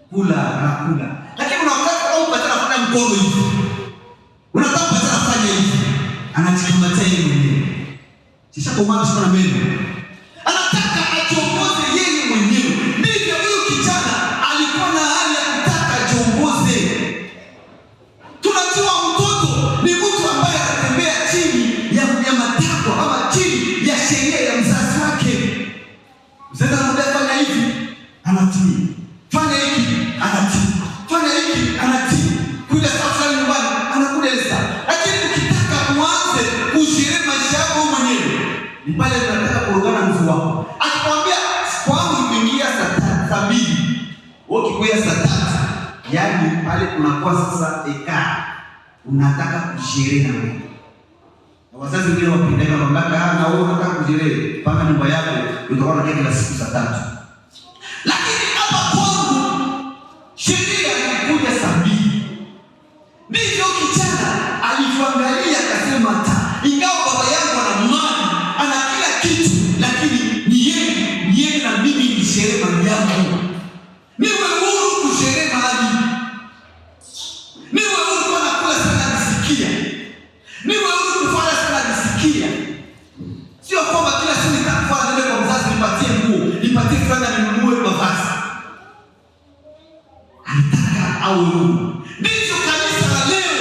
kula anakula. Lakini unataka au patana kufanya mkono hivi. Unataka patana kufanya hivi. Anachikamatia yeye mwenyewe. Kisha kwa maana shikana meno. Anataka ajongoze yeye mwenyewe. Ndivyo huyo kijana alikuwa na hali ya kutaka ajongoze. Tunajua mtoto ni mtu ambaye anatembea chini ya matakwa ama chini ya sheria ya mzazi wake. Mzazi anamwambia fanya hivi, anatii. Fanya hiki, anatii. Fanya hiki, anatii. Kuja sasa nyumbani, anakueleza. Lakini ukitaka uanze kushiriki maisha yako mwenyewe, ni pale unataka kurogana mzee wako. Akikwambia kwangu kuingia saa 2, wewe ukikuja saa 3, yaani pale unakuwa sasa unataka kushiriki na wewe. Na wazazi wengine wapendeka mamlaka na wewe unataka kushiriki panga nyumba yako utakuwa unakaa kila siku saa 3. Lakini hapa kwangu sheria ilikuja saa 2. Ndivyo kijana alifangalia akasema ingawa baba yangu ana mali, ana kila kitu, lakini ni yeye na mimi ni sheria yangu. Niwe huru kusherehe mahali. Niwe huru kwa nakula sana nisikia. Niwe huru kufanya sana nisikia. Sio kwamba kila siku nitakufanya nende kwa mzazi nipatie nguo, nipatie fulana ninunue mavazi. Anataka au ndivyo kanisa la leo.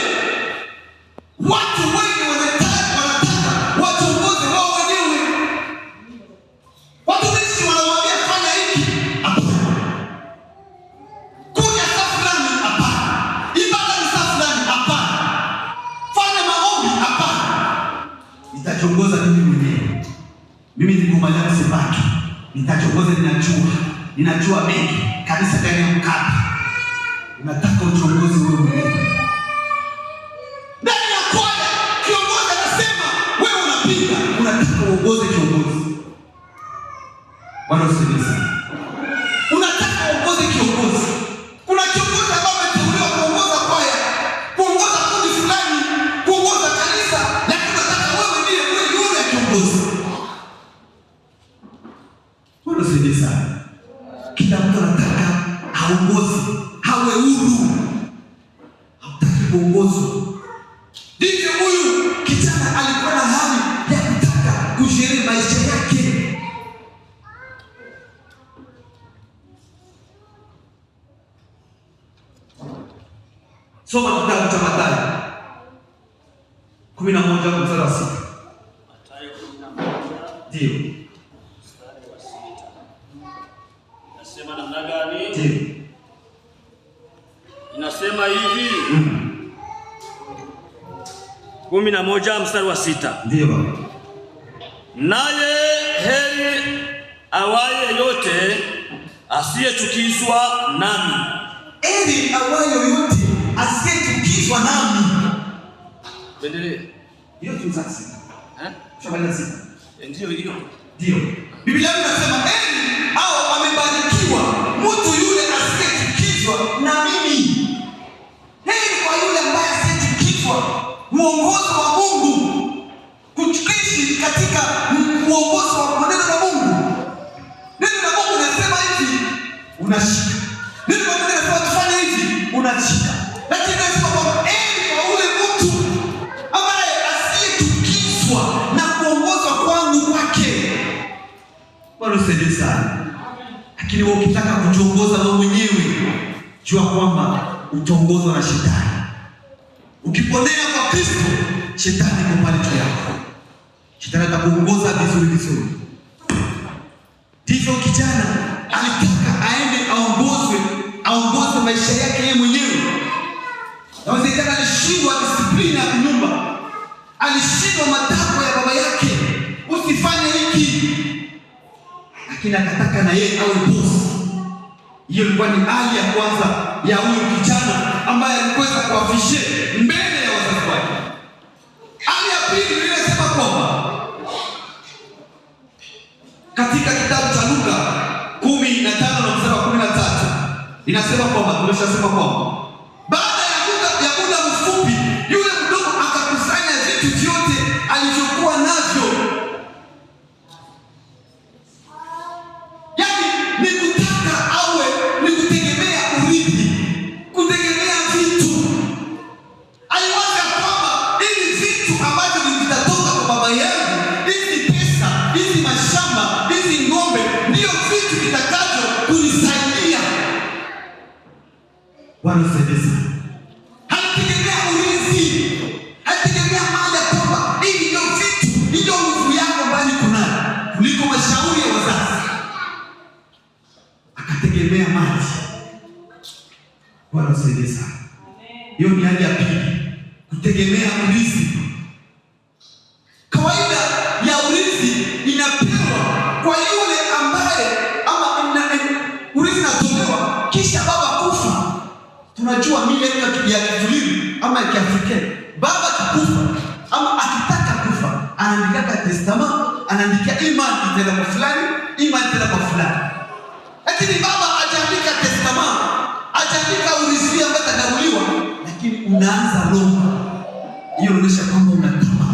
Watu wengi wanataka watongoze wao wenyewe. Watu wengi wanawaambia fanya hiki, hapana. Kuja saa fulani, hapana. Ibada ni saa fulani, hapana. Fanya maombi, hapana. Nitachongoza mimi mwenyewe. Mimi nikumalia msibaki. Nitachongoza, ninajua mengi. Kanisa gani ya mkapi. Unataka uchongozi wewe mwenyewe. Ndani ya kwaya, kiongozi anasema, wewe unapinga, unataka uongoze kiongozi. Bwana usifiwe sana. Unataka uongoze kiongozi. Kuna kiongozi ambaye ameteuliwa kuongoza kwaya, kuongoza kundi fulani, kuongoza kanisa, lakini unataka wewe ndiye yule kiongozi. Bwana usifiwe sana. Kila mtu anataka aongoze, hawe huru. Hataki kuongozwa. Ndivyo huyu kijana alikuwa na hali ya kutaka kushiriki maisha yake. Soma kitabu cha Mathayo 11 mstari wa 6. Mathayo 11 ndio mstari wa 6. Nasema namna gani? Ndio. Inasema hivi. 11 mstari wa 6. Ndio baba. Naye heri awaye yote asiyechukizwa nami. Heri awaye yote asiyechukizwa nami. Endelee. Hiyo tunasema. Shabali sita. Ndio hiyo. Ndio. Biblia inasema heri hao amebarikiwa mtu yule asiyechukizwa na mimi. Heri kwa yule ambaye asiyechukizwa muongozo wa Mungu, kuishi katika muongozo wa neno la Mungu. Neno la Mungu linasema hivi, unashika. Neno la Mungu linasema tufanye hivi, unashika. Lakini nasema kwamba kwa ule mtu ambaye asiyechukizwa na kuongozwa kwangu kwake. Bwana usaidie sana. Lakini wewe ukitaka kujiongoza wewe mwenyewe, jua kwamba utaongozwa na shetani. Ukiponea kwa Kristo, shetani yuko pale juu yako. Shetani atakuongoza vizuri. Ndivyo kijana alitaka aende aongoze maisha yake yeye mwenyewe. Na wazekana alishindwa disiplina ya nyumba. Alishindwa matakwa ya baba yake. Usifanye hiki. Lakini akataka na yeye awe boss. Hiyo ilikuwa ni hali ya kwanza ya huyo kijana ambaye aliweza kuafishe mbele ya wazazi wake. Hali ya pili inasema kwamba katika kitabu cha Luka 15 na mstari wa 13 inasema kwamba tumeshasema kwamba baada ya muda mfupi yule mdogo akakusanya vitu vyote alivyokuwa navyo. Yaani ni kutaka awe ni kutegemea urithi. Wanasedesa. Haitegemea urithi. Haitegemea mali ya kwamba hii ndio vitu, ndio nguvu yako mbali kunayo kuliko mashauri ya wazazi. Akategemea mali. Wanasedesa. Hiyo ni hali ya pili. Kutegemea urithi. Kawaida ya urithi inapewa kwa yule ambaye urithi unatolewa kisha baba kufa. Tunajua mila ya Kitulivu ama ya Kiafrika. Baba akikufa ama akitaka kufa, anaandika testament, anaandika imani itaenda kwa fulani, imani itaenda kwa fulani. Lakini baba hajaandika testament, hajaandika urithi ambao atagawiwa, lakini unaanza lomba. Hiyo inaonyesha kwamba unataka